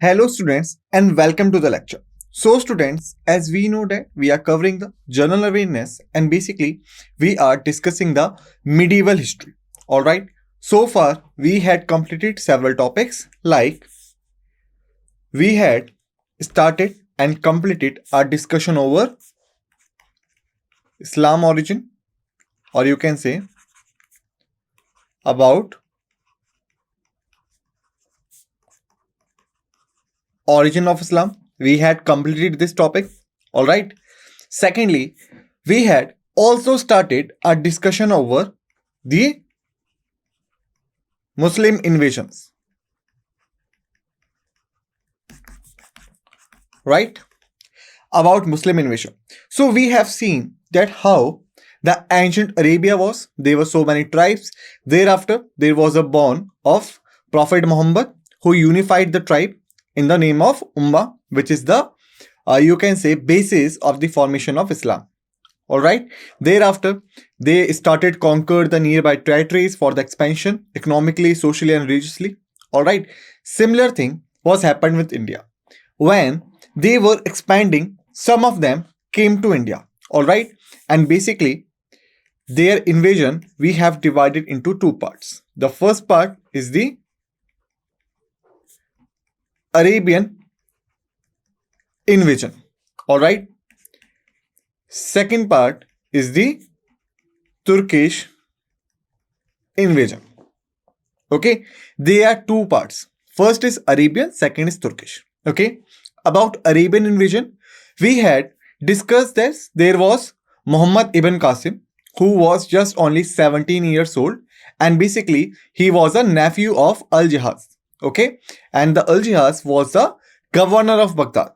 Hello students and welcome to the lecture. So students, as we know that we are covering the general awareness and basically we are discussing the medieval history. Alright, so far we had completed several topics like we had started and completed our discussion over Islam origin, or you can say about origin of Islam. We had completed this topic. Alright. Secondly, we had also started a discussion over the Muslim invasions. Right? About Muslim invasion. So we have seen that how the ancient Arabia was. There were so many tribes. Thereafter, there was a born of Prophet Muhammad who unified the tribe in the name of Ummah, which is the you can say basis of the formation of Islam. Alright. Thereafter, they started conquer the nearby territories for the expansion economically, socially, and religiously. Alright. Similar thing was happened with India. When they were expanding, some of them came to India. Alright. And basically, their invasion we have divided into two parts. The first part is the Arabian invasion. Alright. Second part is the Turkish invasion. Okay. They are two parts. First is Arabian, second is Turkish. Okay. About Arabian invasion, we had discussed this. There was Muhammad ibn Qasim, who was just only 17 years old, and basically he was a nephew of Al-Jihaz. Okay. And the Al-Jihaz was the governor of Baghdad.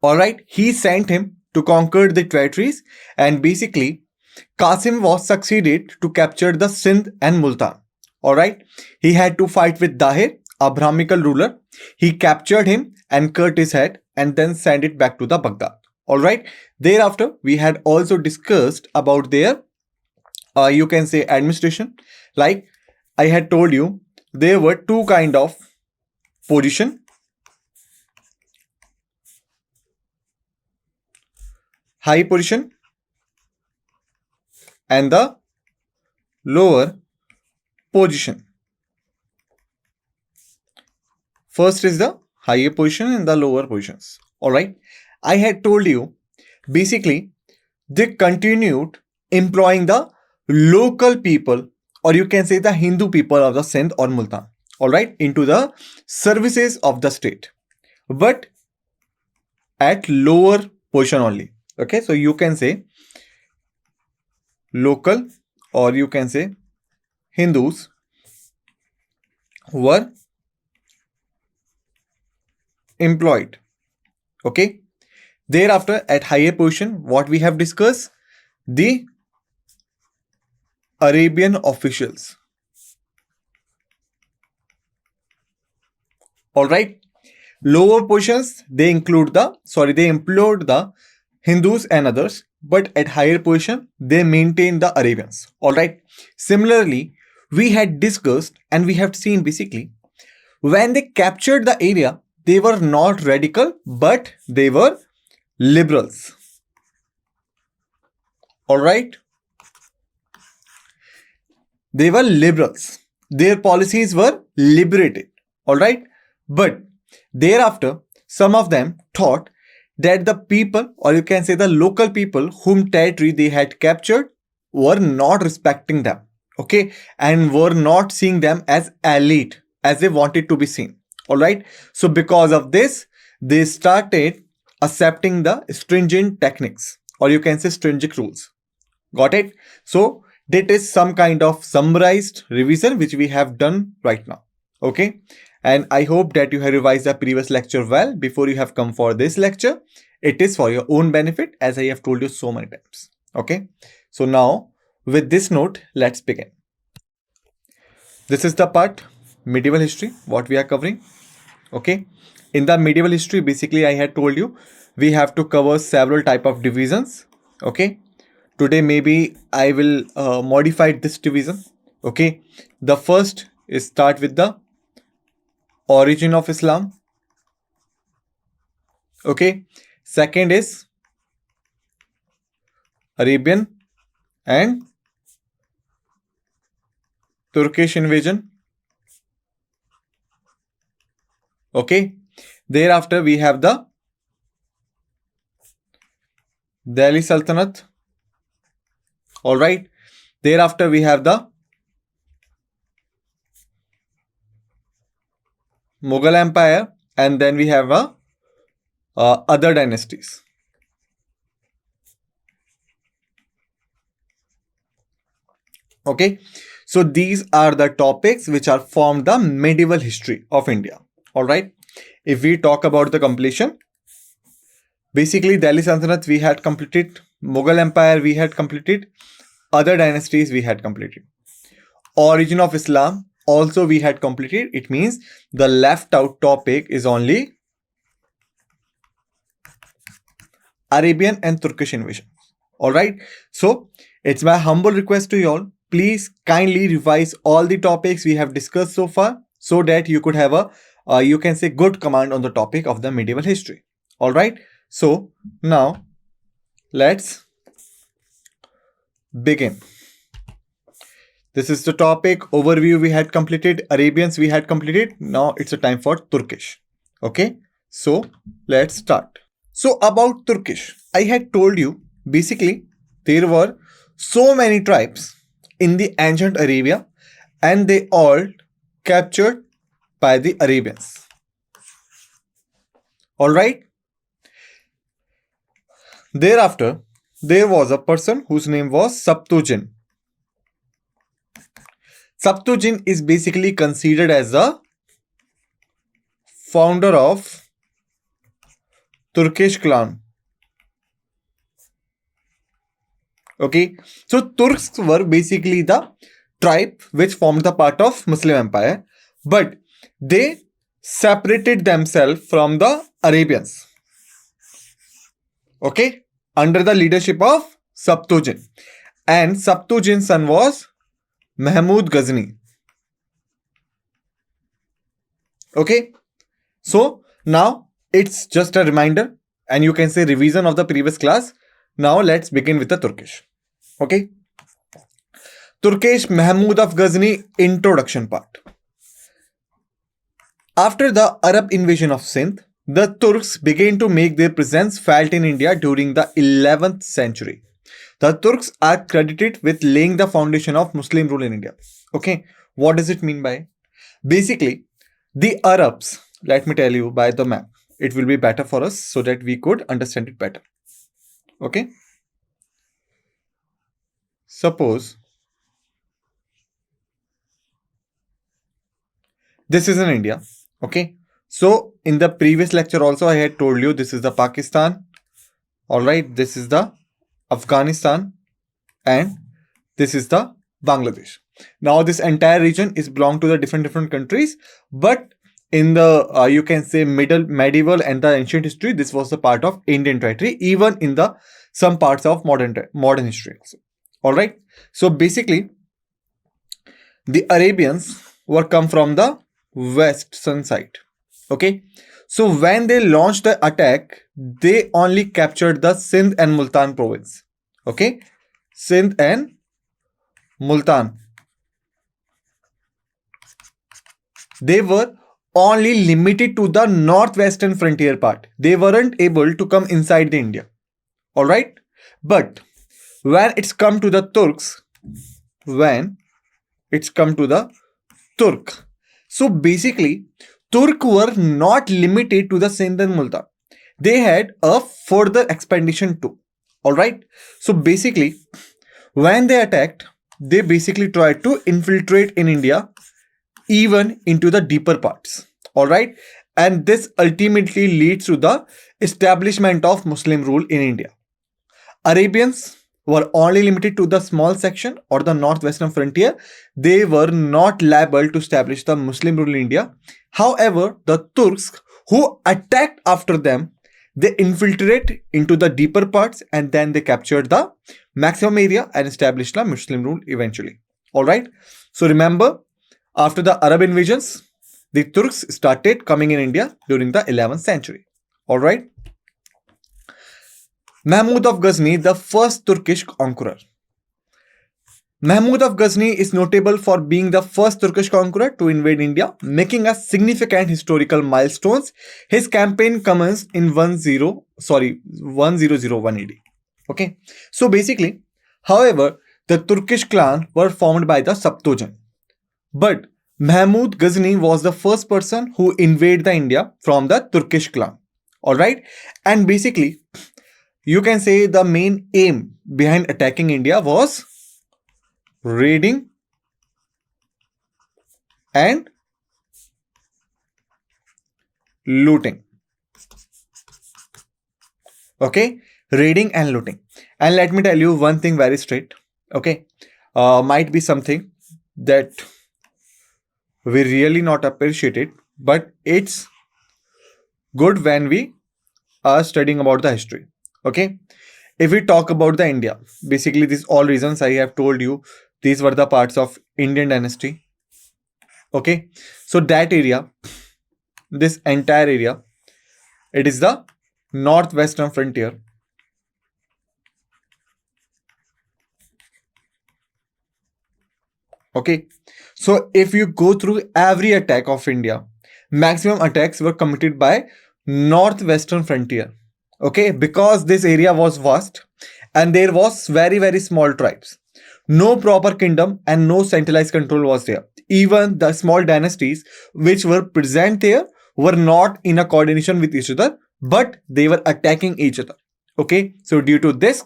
Alright. He sent him to conquer the territories, and basically Qasim was succeeded to capture the Sindh and Multan. Alright. He had to fight with Dahir, a Brahminical ruler. He captured him and cut his head and then sent it back to the Baghdad. Alright. Thereafter, we had also discussed about their you can say administration. Like I had told you, there were two kind of position. High position and the lower position. First is the higher position and the lower positions. Alright. I had told you basically they continued employing the local people, or you can say the Hindu people of the Sindh or Multan, alright, into the services of the state, but at lower position only. Okay, so you can say local, or you can say Hindus were employed. Okay. Thereafter, at higher position, what we have discussed, the Arabian officials. Alright. Lower positions, they employed the Hindus and others, but at higher position, they maintained the Arabians. Alright. Similarly, we had discussed and we have seen basically when they captured the area, they were not radical, but they were liberals. Alright. They were liberals. Their policies were liberated. Alright. But thereafter, some of them thought that the people, or you can say the local people whom territory they had captured, were not respecting them. Okay. And were not seeing them as elite as they wanted to be seen. Alright. So because of this, they started accepting the stringent techniques, or you can say stringent rules. Got it? So that is some kind of summarized revision which we have done right now. Okay. And I hope that you have revised the previous lecture well before you have come for this lecture. It is for your own benefit, as I have told you so many times. Okay. So now with this note, let's begin. This is the part medieval history, what we are covering. Okay. In the medieval history, basically I had told you we have to cover several type of divisions. Okay. Today maybe I will modify this division. Okay. The first is start with the origin of Islam. Okay. Second is Arabian and Turkish invasion. Okay. Thereafter, we have the Delhi Sultanate. All right. Thereafter, we have the Mughal Empire, and then we have other dynasties. Okay. So these are the topics which are formed the medieval history of India. All right. If we talk about the completion, basically Delhi Sultanate we had completed, Mughal Empire we had completed, other dynasties we had completed. Origin of Islam also we had completed. It means the left out topic is only Arabian and Turkish invasion. All right. So it's my humble request to you all. Please kindly revise all the topics we have discussed so far so that you could have a, you can say, good command on the topic of the medieval history. All right. So now let's begin. This is the topic overview we had completed. Arabians we had completed. Now it's a time for Turkish. Okay. So let's start. So about Turkish, I had told you basically there were so many tribes in the ancient Arabia and they all captured by the Arabians. Alright. Thereafter, there was a person whose name was Saptujin. Saptujin is basically considered as the founder of Turkish clan. Okay, so Turks were basically the tribe which formed the part of Muslim Empire, but they separated themselves from the Arabians. Okay, under the leadership of Saptujin, and Saptujin's son was Mahmud Ghazni. Okay, so now it's just a reminder and you can say revision of the previous class. Now let's begin with the Turkish. Okay. Turkish Mahmud of Ghazni introduction part. After the Arab invasion of Sindh, the Turks began to make their presence felt in India during the 11th century. The Turks are credited with laying the foundation of Muslim rule in India. Okay, what does it mean by? Basically, the Arabs, let me tell you by the map, it will be better for us so that we could understand it better. Okay. Suppose this is in India. Okay. So in the previous lecture also I had told you this is the Pakistan. Alright. This is the Afghanistan and this is the Bangladesh. Now this entire region is belong to the different countries, but in the you can say medieval and the ancient history, this was the part of Indian territory, even in the some parts of modern history also. All right. So basically, the Arabians were come from the western side. Okay. So when they launched the attack, they only captured the Sindh and Multan province. Okay. Sindh and Multan. They were only limited to the northwestern frontier part. They weren't able to come inside the India. All right. But when it's come to the Turks, so basically Turk were not limited to the Sindh and Multan. They had a further expedition too. All right. So basically when they attacked, they basically tried to infiltrate in India, even into the deeper parts. All right. And this ultimately leads to the establishment of Muslim rule in India. Arabians were only limited to the small section or the northwestern frontier. They were not liable to establish the Muslim rule in India. However, the Turks who attacked after them, they infiltrated into the deeper parts and then they captured the maximum area and established the Muslim rule eventually. All right. So remember, after the Arab invasions, the Turks started coming in India during the 11th century. All right. Mahmud of Ghazni, the first Turkish conqueror. Mahmud of Ghazni is notable for being the first Turkish conqueror to invade India, making a significant historical milestone. His campaign commenced in 1001 AD. Okay, so basically, however, the Turkish clan were formed by the Saptojan, but Mahmud Ghazni was the first person who invaded the India from the Turkish clan. All right, and basically, you can say the main aim behind attacking India was raiding and looting. Okay, raiding and looting. And let me tell you one thing very straight. Okay, might be something that we really not appreciate it, but it's good when we are studying about the history. Okay, if we talk about the India, basically these all reasons I have told you, these were the parts of Indian dynasty. Okay, so that area, this entire area, it is the northwestern frontier. Okay, so if you go through every attack of India, maximum attacks were committed by northwestern frontier. Okay, because this area was vast and there was very small tribes. No proper kingdom and no centralized control was there. Even the small dynasties which were present there were not in a coordination with each other, but they were attacking each other. Okay, so due to this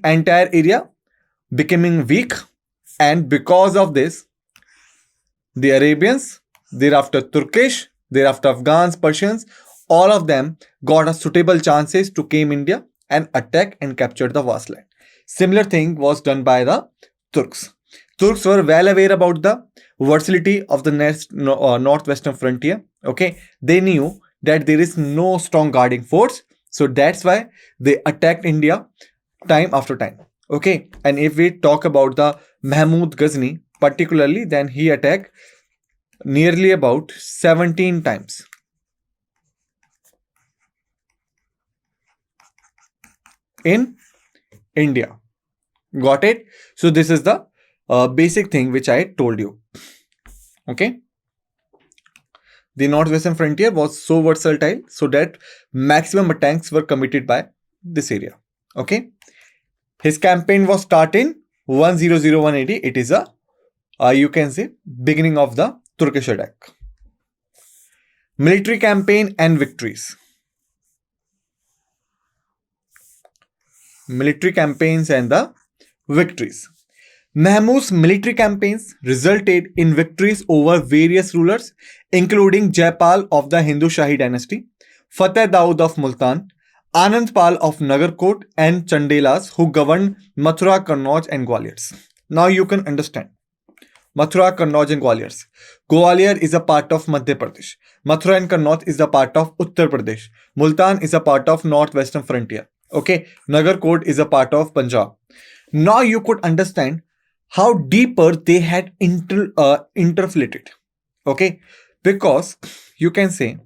entire area becoming weak, and because of this, the Arabians, thereafter Turkish, thereafter Afghans, Persians, all of them got a suitable chances to came India and attack and capture the vast land. Similar thing was done by the Turks. Turks were well aware about the versatility of the northwestern frontier. Okay, they knew that there is no strong guarding force, so that's why they attacked India time after time. Okay, and if we talk about the Mahmud Ghazni particularly, then he attacked nearly about 17 times. In India. Got it? So this is the basic thing which I told you. Okay. The northwestern frontier was so versatile so that maximum attacks were committed by this area. Okay. His campaign was started in 1001 AD. It is a, you can say, beginning of the Turkish attack. Military campaign and victories. Military campaigns and the victories. Mahmud's military campaigns resulted in victories over various rulers, including Jaipal of the Hindu Shahi dynasty, Fateh Daud of Multan, Anand Pal of Nagarkot, and Chandelas who governed Mathura, Kannauj, and Gwalior. Now you can understand. Mathura, Kannauj, and Gwalior. Gwalior is a part of Madhya Pradesh. Mathura and Kannauj is a part of Uttar Pradesh. Multan is a part of northwestern frontier. Okay, Nagarkot is a part of Punjab. Now you could understand how deeper they had interflated. Okay, because you can say,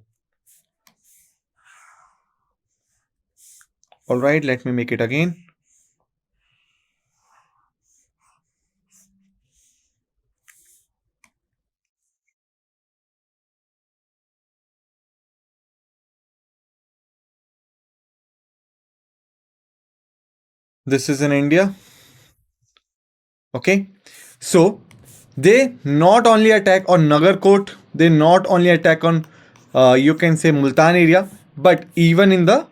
all right, let me make it again. This is in India. Okay, so they not only attack on Nagarkot, they not only attack on you can say Multan area, but even in the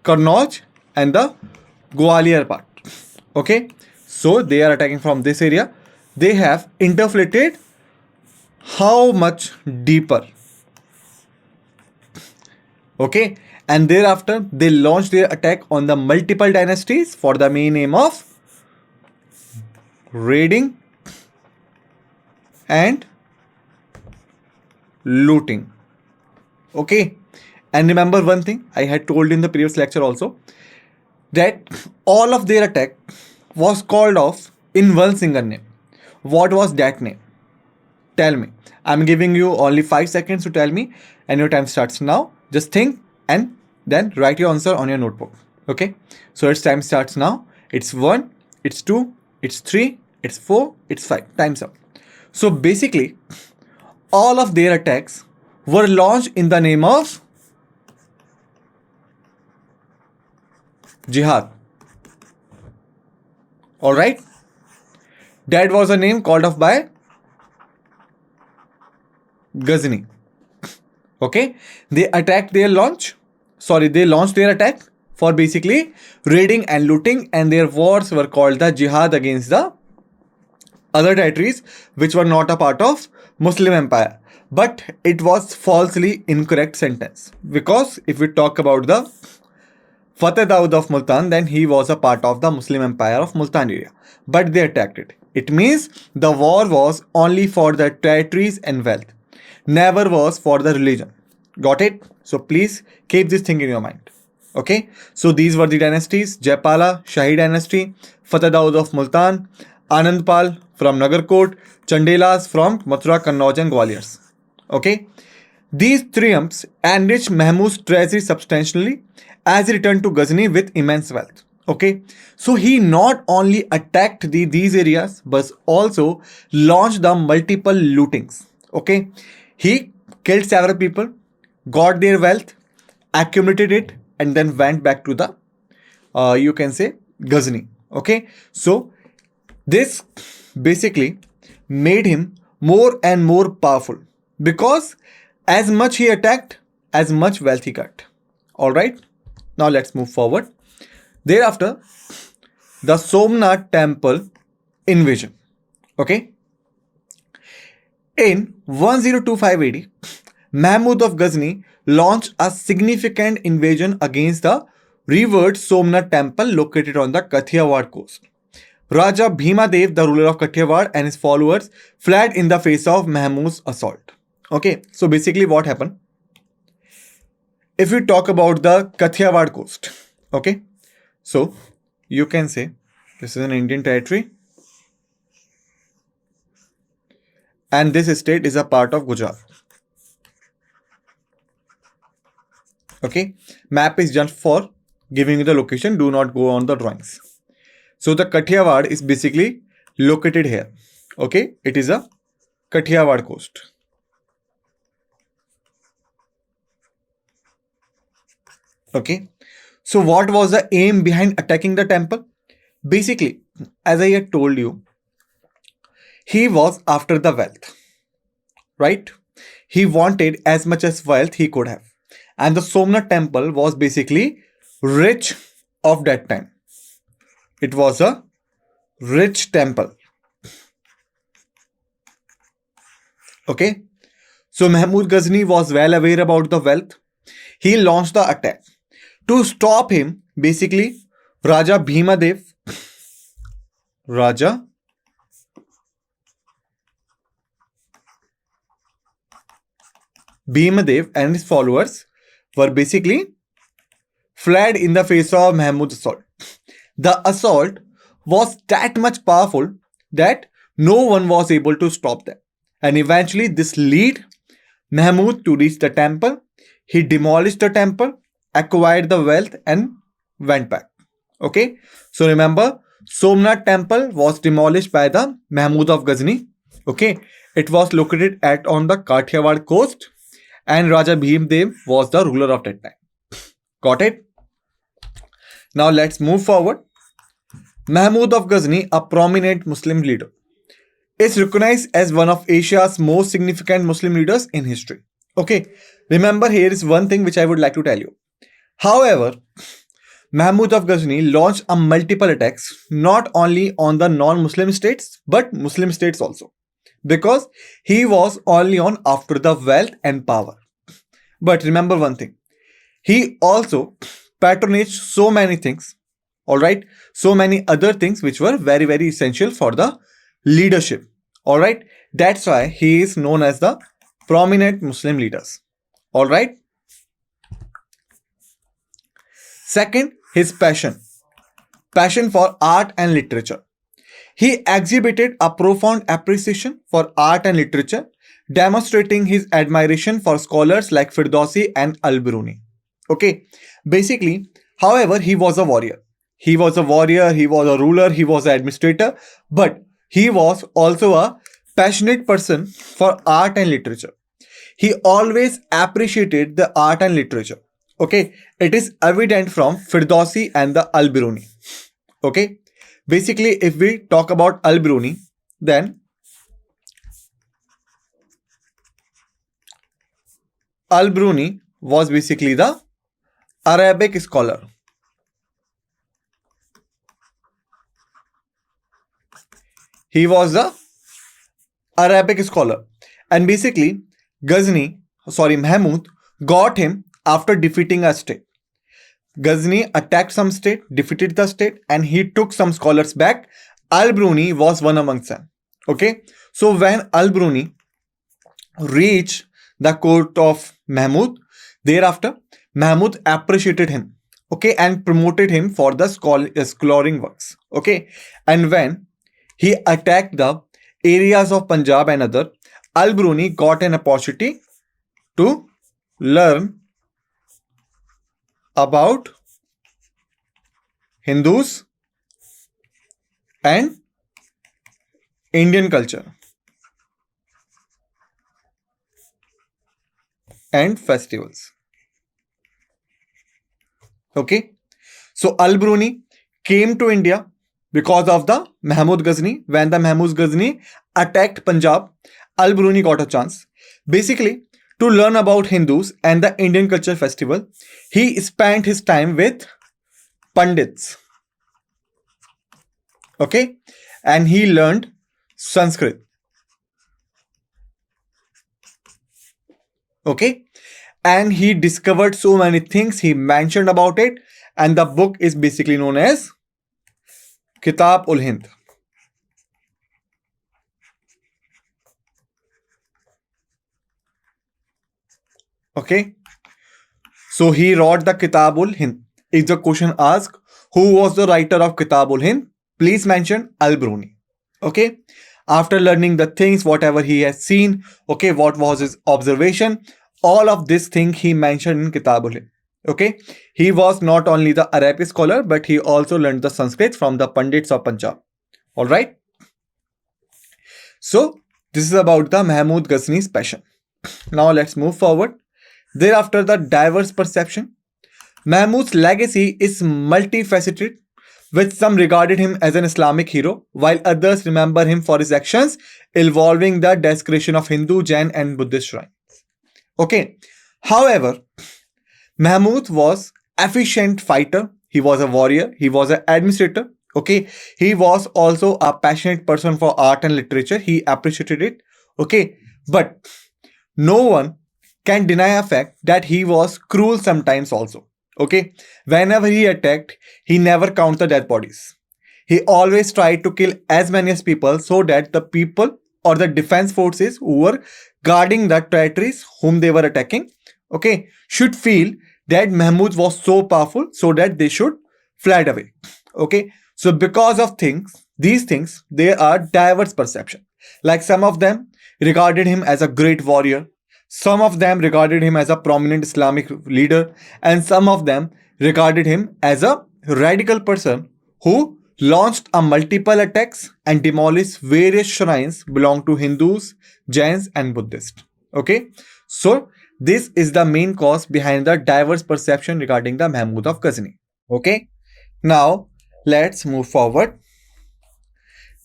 Kannauj and the Gwalior part. Okay, so they are attacking from this area. They have interflated how much deeper. Okay, and thereafter they launched their attack on the multiple dynasties for the main aim of raiding and looting. Okay, and remember one thing I had told in the previous lecture also, that all of their attack was called off in one single name. What was that name? Tell me. I'm giving you only 5 seconds to tell me, and your time starts now. Just think and then write your answer on your notebook. Okay, so its time starts now. It's 1, it's 2, it's 3, it's 4, it's 5. Time's up. So basically, all of their attacks were launched in the name of jihad. Alright? That was a name called off by Ghazni. Okay? They launched their attack for basically raiding and looting, and their wars were called the jihad against the other territories which were not a part of Muslim Empire. But it was falsely incorrect sentence, because if we talk about the Fateh Daud of Multan, then he was a part of the Muslim Empire of Multan area, but they attacked it. It means the war was only for the territories and wealth, never was for the religion. Got it? So please keep this thing in your mind. Okay, so these were the dynasties: Jaipala, Shahi dynasty, Fateh Daud of Multan, Anandpal from Nagarkot, Chandelas from Mathura, Kannauj and Gwaliors. Okay, these triumphs enriched Mahmud's treasury substantially as he returned to Ghazni with immense wealth. Okay, so he not only attacked these areas but also launched the multiple lootings. Okay, he killed several people, got their wealth, accumulated it, and then went back to the you can say Ghazni. Okay, so this basically made him more and more powerful, because as much he attacked, as much wealth he got. Alright, now let's move forward. Thereafter, the Somnath temple invasion. Okay, in 1025 AD, Mahmud of Ghazni launched a significant invasion against the revered Somnath temple located on the Kathiawar coast. Raja Bhimadev, the ruler of Kathiawar, and his followers fled in the face of Mahmud's assault. Okay, so basically what happened? If we talk about the Kathiawar coast, okay, so you can say this is an Indian territory and this state is a part of Gujarat. Okay, map is just for giving you the location, do not go on the drawings. So the Kathiawar is basically located here. Okay, it is a Kathiawar coast. Okay, so what was the aim behind attacking the temple? Basically, as I had told you, he was after the wealth, right? He wanted as much as wealth he could have. And the Somnath temple was basically rich of that time. It was a rich temple. Okay, so Mahmud Ghazni was well aware about the wealth. He launched the attack. To stop him, basically, Raja Bhimadev and his followers were basically fled in the face of Mahmud's assault. The assault was that much powerful that no one was able to stop them. And eventually this led Mahmud to reach the temple. He demolished the temple, acquired the wealth and went back. Okay, so remember, Somnath temple was demolished by the Mahmud of Ghazni. Okay, it was located on the Kathiawar coast and Raja Bhimdev was the ruler of that time. Got it? Now let's move forward. Mahmud of Ghazni, a prominent Muslim leader, is recognized as one of Asia's most significant Muslim leaders in history. Okay, remember, here is one thing which I would like to tell you. However, Mahmud of Ghazni launched a multiple attacks not only on the non-Muslim states but Muslim states also, because he was only on after the wealth and power. But remember one thing, he also patronaged so many things, alright, so many other things which were very, very essential for the leadership. Alright, that's why he is known as the prominent Muslim leaders. Alright. Second, his passion for art and literature. He exhibited a profound appreciation for art and literature, demonstrating his admiration for scholars like Firdausi and Al-Biruni. Okay, basically, However, he was a warrior. He was a warrior, he was a ruler, he was an administrator, but he was also a passionate person for art and literature. He always appreciated the art and literature. Okay, it is evident from Firdausi and the Al-Biruni. Okay, basically, if we talk about Al-Biruni, then Al-Biruni was basically the Arabic scholar. He was the Arabic scholar, and basically Mahmud got him after defeating a state. Ghazni attacked some state, defeated the state, and he took some scholars back. Al-Biruni was one amongst them. Okay, so when Al-Biruni reached the court of Mahmud, thereafter Mahmud appreciated him, okay, and promoted him for the scholaring works. Okay, and when he attacked the areas of Punjab and other, Al-Biruni got an opportunity to learn about Hindus and Indian culture and festivals. Okay, so Al-Biruni came to India because of the Mahmud Ghazni. When the Mahmud Ghazni attacked Punjab, Al-Biruni got a chance. Basically, to learn about Hindus and the Indian culture festival, he spent his time with Pandits. Okay, and he learned Sanskrit. Okay, and he discovered so many things. He mentioned about it, and the book is basically known as Kitab-ul-Hind. Okay, so he wrote the Kitab-ul-Hind. If the question asked, who was the writer of Kitab-ul-Hind? Please mention Al-Biruni. Okay, after learning the things, whatever he has seen, okay, what was his observation, all of this thing he mentioned in Kitab-ul-Hind. Okay, he was not only the Arabic scholar, but he also learned the Sanskrit from the Pandits of Punjab. All right. So this is about the Mahmud Ghazni's passion. Now let's move forward. Thereafter, the diverse perception. Mahmud's legacy is multifaceted, with some regarded him as an Islamic hero, while others remember him for his actions involving the desecration of Hindu, Jain, and Buddhist shrines. Okay. However, Mahmud was efficient fighter. He was a warrior. He was an administrator. Okay. He was also a passionate person for art and literature. He appreciated it. Okay. But no one can deny a fact that he was cruel sometimes also. Okay. Whenever he attacked, he never counted the dead bodies. He always tried to kill as many as people so that the people or the defense forces who were guarding the territories whom they were attacking, okay, should feel that Mahmud was so powerful so that they should fly away. Okay. So because of these things, there are diverse perception. Like some of them regarded him as a great warrior. Some of them regarded him as a prominent Islamic leader, and some of them regarded him as a radical person who launched a multiple attacks and demolished various shrines belong to Hindus, Jains, and Buddhists. Okay, so this is the main cause behind the diverse perception regarding the Mahmud of Ghazni. Okay, now let's move forward.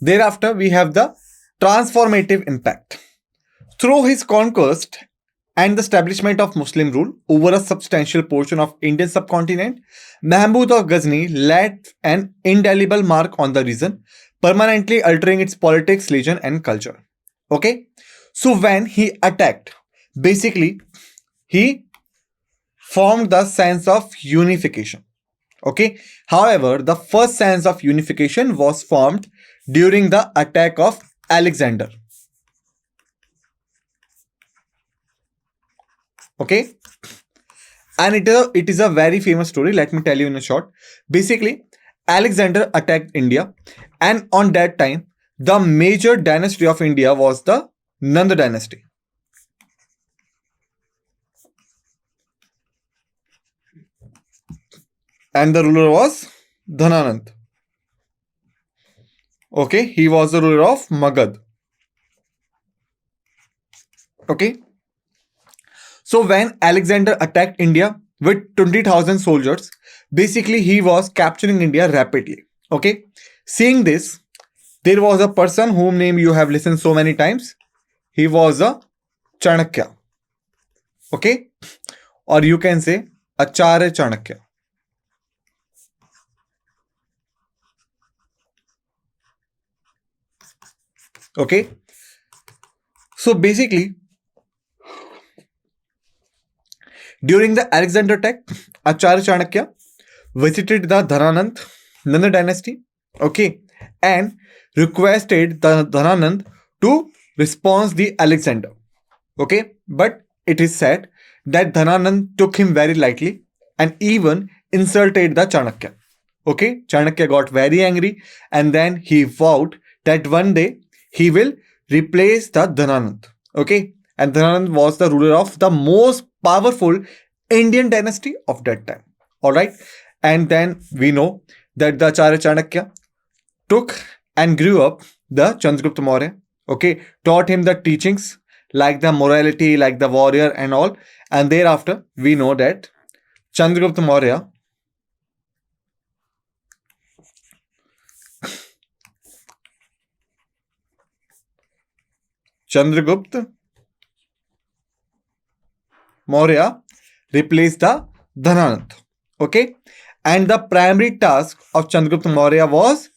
Thereafter, we have the transformative impact. Through his conquest and the establishment of Muslim rule over a substantial portion of Indian subcontinent, Mahmud of Ghazni left an indelible mark on the region, permanently altering its politics, religion, and culture. Okay, so when he attacked, basically he formed the sense of unification. Okay, however, the first sense of unification was formed during the attack of Alexander. Okay, and it is a very famous story. Let me tell you in a short. Basically, Alexander attacked India, and on that time, the major dynasty of India was the Nanda dynasty. and the ruler was Dhananand. Okay, he was the ruler of Magad. Okay, so when Alexander attacked India with 20,000 soldiers, basically he was capturing India rapidly. Okay, seeing this, there was a person whom name you have listened so many times. He was a Chanakya. Okay, or you can say Acharya Chanakya. Okay, so basically, during the Alexander attack, Acharya Chanakya visited the Nanda dynasty, okay, and requested the Dhananand to respond the Alexander, okay. But it is said that Dhananand took him very lightly and even insulted the Chanakya. Okay, Chanakya got very angry and then he vowed that one day he will replace the Dhananand. Okay, and Dhananand was the ruler of the most powerful Indian dynasty of that time. All right, and then we know that the Acharya Chanakya took and grew up the Chandragupta Maurya. Okay, taught him the teachings like the morality, like the warrior and all. And thereafter, we know that Chandragupta Maurya Chandragupta Maurya replaced the Dhananand. Okay, and the primary task of Chandragupta Maurya was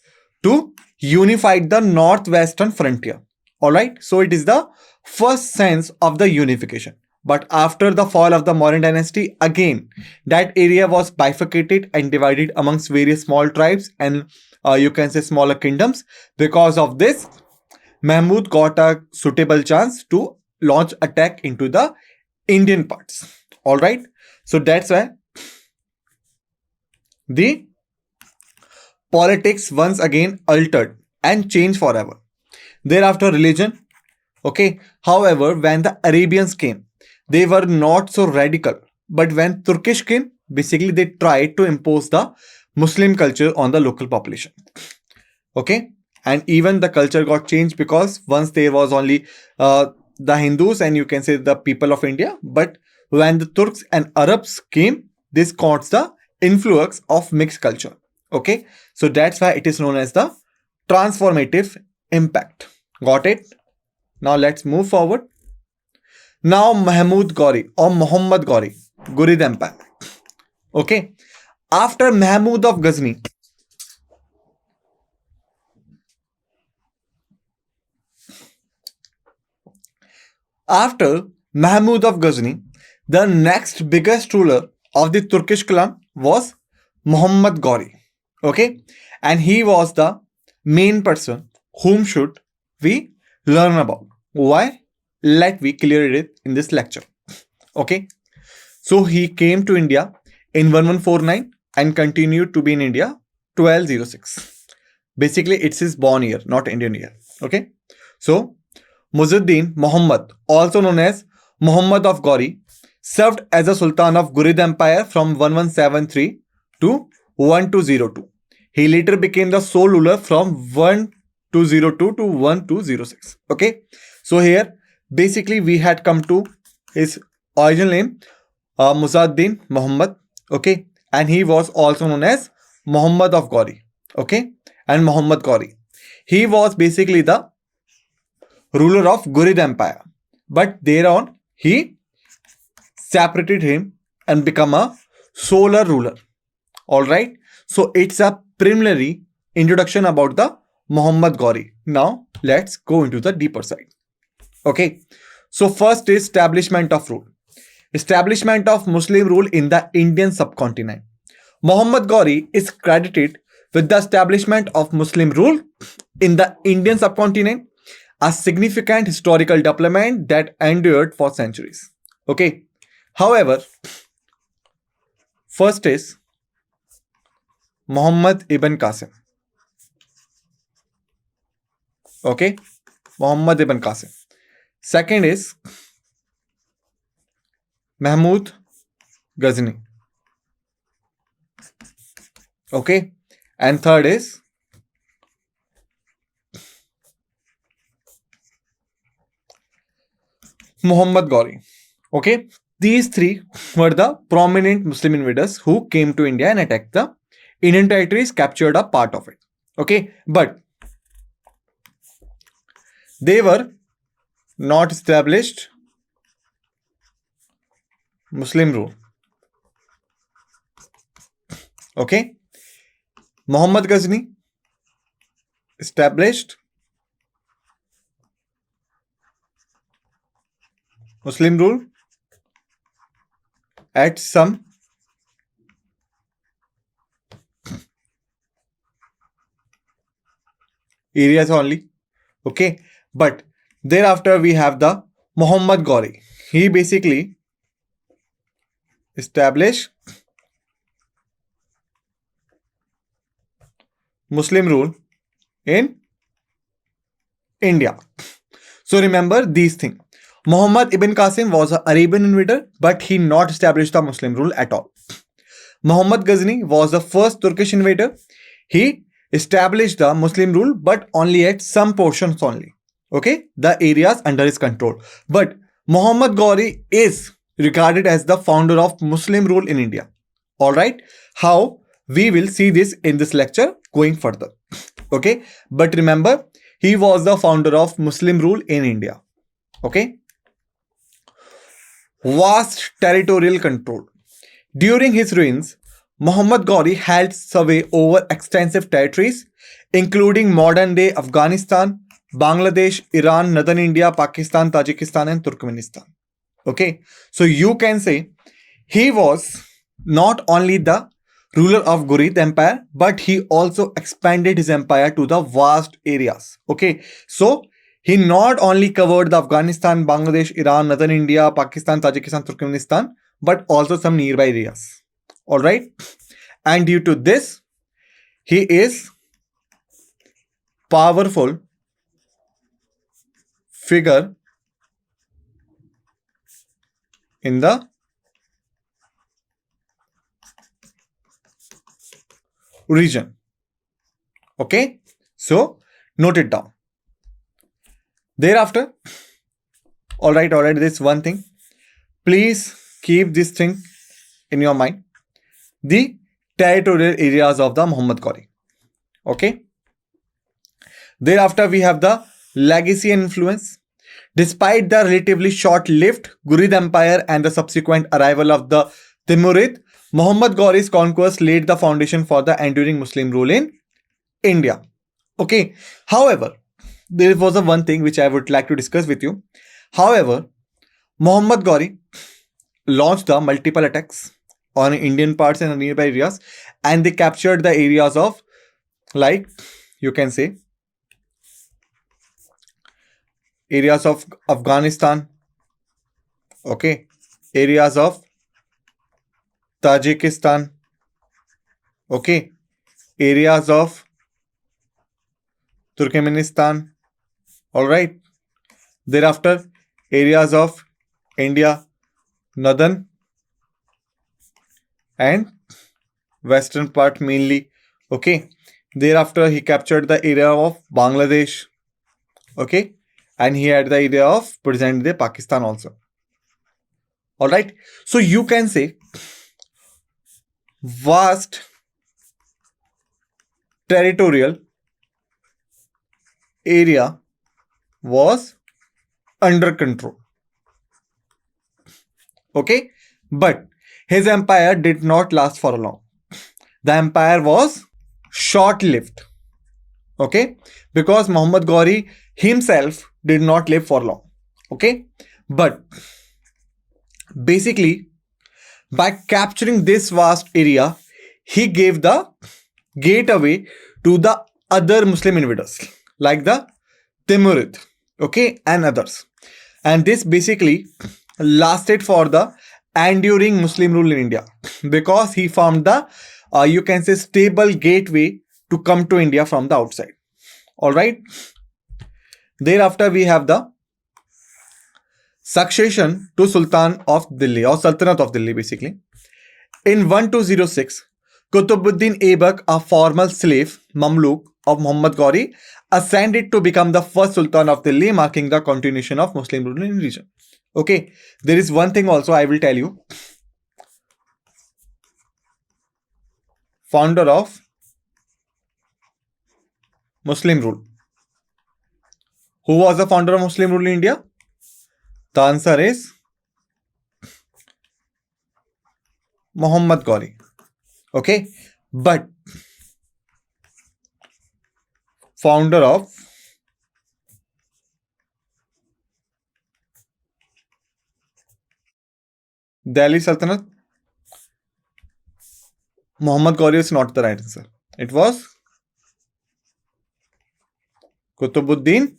to unify the northwestern frontier. All right, so it is the first sense of the unification. But after the fall of the Mauryan dynasty, again that area was bifurcated and divided amongst various small tribes and you can say smaller kingdoms. Because of this, Mahmud got a suitable chance to launch attack into the Indian parts. All right, so that's why the politics once again altered and changed forever. Thereafter, religion. Okay, however, when the Arabians came, they were not so radical. But when Turkish came, basically they tried to impose the Muslim culture on the local population. Okay, and even the culture got changed because once there was only the Hindus and you can say the people of India, but when the Turks and Arabs came, this caused the influx of mixed culture. Okay, so that's why it is known as the transformative impact. Got it? Now let's move forward. Now Mahmud Ghori or Muhammad Ghori, Ghurid Empire. Okay, after Mahmud of Ghazni, the next biggest ruler of the Turkish clan was Muhammad Ghori. Okay, and he was the main person whom should we learn about. Why? Let me clear it in this lecture. Okay, so he came to India in 1149 and continued to be in India 1206. Basically, it's his born year, not Indian year. Okay, so Muzuddin Muhammad, also known as Muhammad of Ghori, served as a Sultan of Ghurid Empire from 1173 to 1202. He later became the sole ruler from 1202 to 1206. Okay, so here basically we had come to his original name, Muzaddin Muhammad. Okay, and he was also known as Muhammad of Ghori. Okay, and Muhammad Ghori. He was basically the ruler of Ghurid Empire, but thereon he separated him and become a solar ruler. All right, so it's a preliminary introduction about the Muhammad Ghori. Now let's go into the deeper side. Okay, so first is establishment of rule. Establishment of Muslim rule in the Indian subcontinent. Muhammad Ghori is credited with the establishment of Muslim rule in the Indian subcontinent, a significant historical development that endured for centuries. Okay, however, first is Muhammad ibn Qasim. Okay, Muhammad ibn Qasim. Second is Mahmud Ghazni. Okay. And third is Muhammad Ghori. Okay. These three were the prominent Muslim invaders who came to India and attacked the Indian territories, captured a part of it. Okay. But they were not established Muslim rule. Okay. Muhammad Ghazni established Muslim rule at some areas only. Okay. But thereafter we have the Muhammad Ghori. He basically established Muslim rule in India. So remember these things. Muhammad ibn Qasim was an Arabian invader, but he not established the Muslim rule at all. Muhammad Ghazni was the first Turkish invader. He established the Muslim rule, but only at some portions only. Okay, the areas under his control. But Muhammad Ghori is regarded as the founder of Muslim rule in India. All right, how we will see this in this lecture going further. Okay, but remember, he was the founder of Muslim rule in India. Okay. Vast territorial control. During his reigns, Muhammad Ghori held sway over extensive territories, including modern-day Afghanistan, Bangladesh, Iran, Northern India, Pakistan, Tajikistan, and Turkmenistan. Okay, so you can say he was not only the ruler of Ghurid Empire, but he also expanded his empire to the vast areas. Okay, so he not only covered the Afghanistan, Bangladesh, Iran, Northern India, Pakistan, Tajikistan, Turkmenistan, but also some nearby areas. All right, and due to this, he is powerful figure in the region. Okay, so note it down. Thereafter, all right, this one thing. Please keep this thing in your mind. The territorial areas of the Muhammad Ghori. Okay. Thereafter, we have the legacy and influence. Despite the relatively short-lived Ghurid Empire and the subsequent arrival of the Timurid, Muhammad Ghori's conquest laid the foundation for the enduring Muslim rule in India. Okay. However, there was a one thing which I would like to discuss with you. However, Muhammad Ghori launched the multiple attacks on Indian parts and nearby areas, and they captured the areas of, like, you can say, areas of Afghanistan, okay, areas of Tajikistan, okay, areas of Turkmenistan, all right. Thereafter, areas of India, northern and western part mainly, okay. Thereafter, he captured the area of Bangladesh, okay, and he had the area of present-day Pakistan also. All right. So you can say vast territorial area was under control. Okay, but his empire did not last for long. The empire was short-lived. Okay, because Muhammad Ghori himself did not live for long. Okay, but basically by capturing this vast area, he gave the gateway to the other Muslim invaders like the Timurid, okay, and others. And this basically lasted for the enduring Muslim rule in India, because he found the you can say stable gateway to come to India from the outside. All right. Thereafter, we have the succession to Sultan of Delhi or Sultanate of Delhi basically. In 1206, Qutbuddin Aibak, a former slave, Mamluk of Muhammad Ghori, ascended to become the first Sultan of Delhi, marking the continuation of Muslim rule in the region. Okay, there is one thing also I will tell you. Founder of Muslim rule. Who was the founder of Muslim rule in India? The answer is Muhammad Ghori. Okay, but founder of Delhi Sultanate, Muhammad Ghori is not the right answer. It was Qutbuddin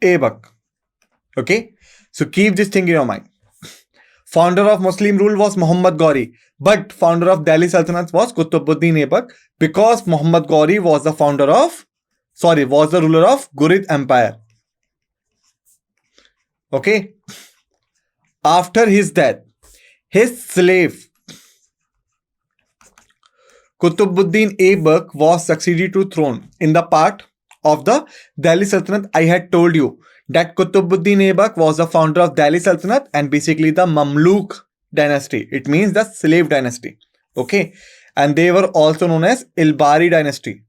Aibak. Okay, so keep this thing in your mind. Founder of Muslim rule was Muhammad Ghori, but founder of Delhi Sultanate was Qutbuddin Aibak, because Muhammad Ghori was the ruler of Ghurid Empire. Okay. After his death, his slave Qutbuddin Aibak was succeeded to throne. In the part of the Delhi Sultanate, I had told you that Qutbuddin Aibak was the founder of Delhi Sultanate and basically the Mamluk dynasty. It means the slave dynasty. Okay. And they were also known as Ilbari dynasty.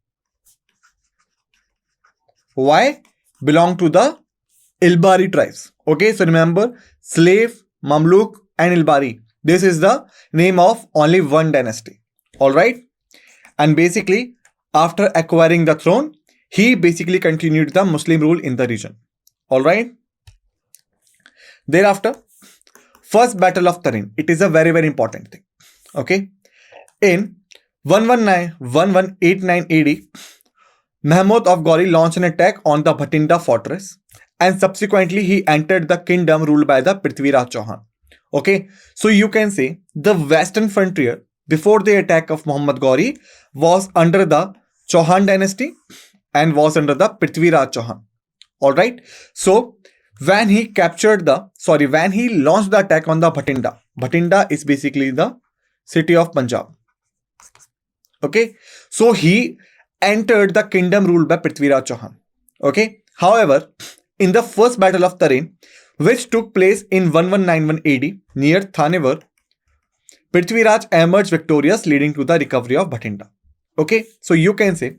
Why? Belong to the Ilbari tribes. Okay. So remember, slave, Mamluk and Ilbari. This is the name of only one dynasty. Alright. And basically, after acquiring the throne, he basically continued the Muslim rule in the region. Alright. Thereafter, first battle of Tarin. It is a very, very important thing. Okay. In 1189 AD, Mahmud of Ghori launched an attack on the Bhatinda fortress, and subsequently he entered the kingdom ruled by the Prithviraj Chauhan. Okay. So you can say the western frontier before the attack of Muhammad Ghori was under the Chauhan dynasty and was under the Prithviraj Chauhan. Alright. So when he launched the attack on the Bhatinda. Bhatinda is basically the city of Punjab. Okay. So he entered the kingdom ruled by Prithviraj Chauhan. Okay. However, in the first battle of Tarin, which took place in 1191 AD near Thanewar, Prithviraj emerged victorious, leading to the recovery of Bhatinda. Okay. So you can say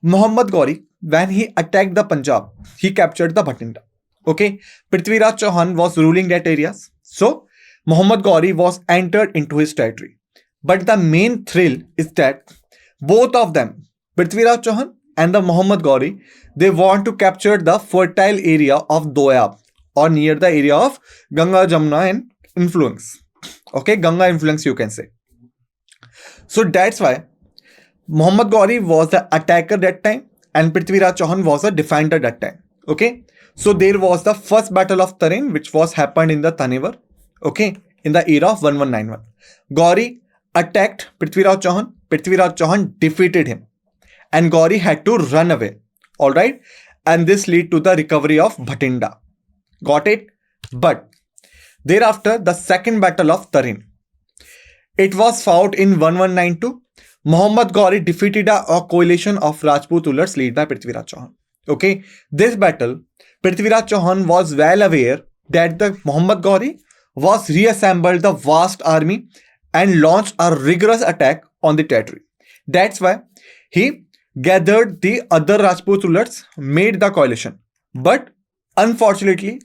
Muhammad Ghori, when he attacked the Punjab, he captured the Bhatinda. Okay. Prithviraj Chauhan was ruling that areas. So Muhammad Ghori was entered into his territory. But the main thrill is that both of them, Prithviraj Chauhan and the Muhammad Ghori, they want to capture the fertile area of Doab, or near the area of Ganga Jamuna and influence. Okay, Ganga influence you can say. So that's why Muhammad Ghori was the attacker that time and Prithviraj Chauhan was a defender that time. Okay, so there was the first battle of Tarin which was happened in the Thanewar. Okay, in the era of 1191. Ghori attacked Prithviraj Chauhan. Prithviraj Chauhan defeated him and Ghori had to run away. Alright, and this led to the recovery of Bhatinda. Got it? But thereafter, the second battle of Tarin. It was fought in 1192. Muhammad Ghori defeated a coalition of Rajput rulers led by Prithviraj Chauhan. Okay, this battle, Prithviraj Chauhan was well aware that the Muhammad Ghori was reassembled the vast army and launched a rigorous attack on the territory. That's why he gathered the other Rajput rulers, made the coalition. But unfortunately,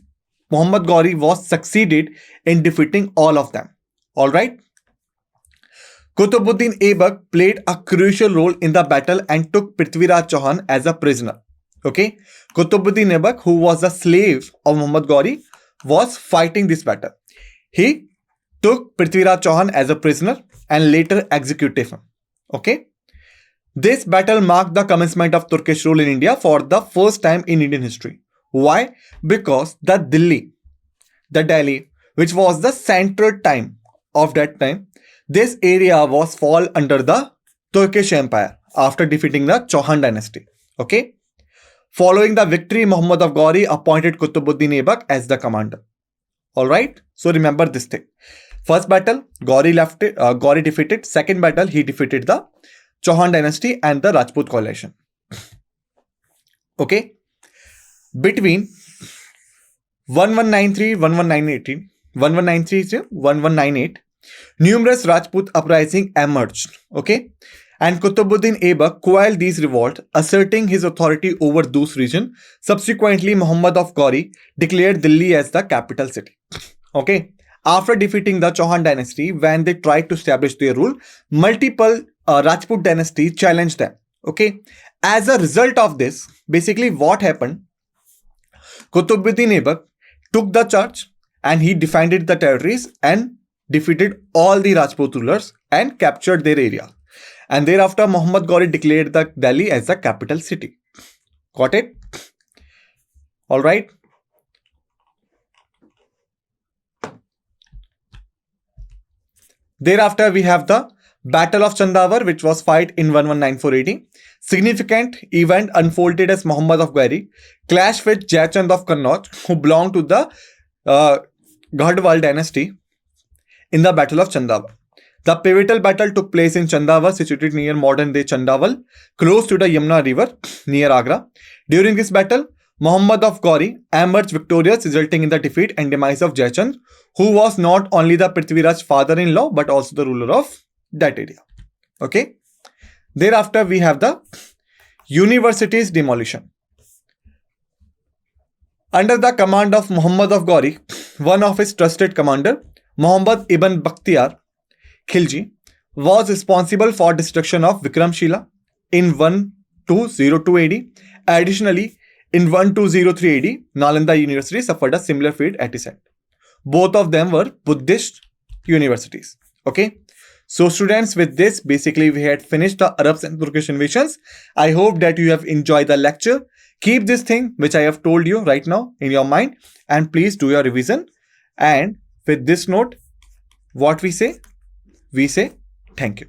Muhammad Ghori was succeeded in defeating all of them. Alright. Qutbuddin Aibak played a crucial role in the battle and took Prithviraj Chauhan as a prisoner. Okay. Qutbuddin Aibak, who was a slave of Muhammad Ghori, was fighting this battle. He took Prithviraj Chauhan as a prisoner and later executed him. Okay. This battle marked the commencement of Turkish rule in India for the first time in Indian history. Why? Because the Delhi, which was the central time of that time, this area was fall under the Turkish Empire after defeating the Chauhan dynasty. Okay. Following the victory, Muhammad of Ghori appointed Qutbuddin Aibak as the commander. Alright. So remember this thing. First battle, Gauri defeated. Second battle, he defeated the Chauhan dynasty and the Rajput coalition. Okay. Between 1193 to 1198, numerous Rajput uprisings emerged. Okay. And Qutbuddin Aibak quelled these revolts, asserting his authority over those regions. Subsequently, Muhammad of Gauri declared Delhi as the capital city. Okay. After defeating the Chauhan dynasty, when they tried to establish their rule, multiple Rajput dynasties challenged them. Okay. As a result of this, basically what happened, Qutbuddin Aibak took the charge and he defended the territories and defeated all the Rajput rulers and captured their area. And thereafter, Muhammad Gauri declared the Delhi as the capital city. Got it? Alright. Thereafter, we have the Battle of Chandavar, which was fought in 1194 AD. Significant event unfolded as Muhammad of Gauri clashed with Jayachand of Kannauj, who belonged to the Gadwal dynasty, in the Battle of Chandavar. The pivotal battle took place in Chandavar, situated near modern-day Chandaval, close to the Yamuna river, near Agra. During this battle, Muhammad of Gauri emerged victorious, resulting in the defeat and demise of Jayachand, who was not only the Prithviraj's father-in-law, but also the ruler of that area. Okay. Thereafter, we have the university's demolition. Under the command of Muhammad of Gauri, one of his trusted commander, Muhammad ibn Bakhtiyar Khilji, was responsible for destruction of Vikramshila in 1202 AD. Additionally, in 1203 AD, Nalanda University suffered a similar fate at its end. Both of them were Buddhist universities. Okay. So students, with this, basically we had finished the Arabs and Turkish invasions. I hope that you have enjoyed the lecture. Keep this thing which I have told you right now in your mind, and please do your revision. And with this note, what we say? We say thank you.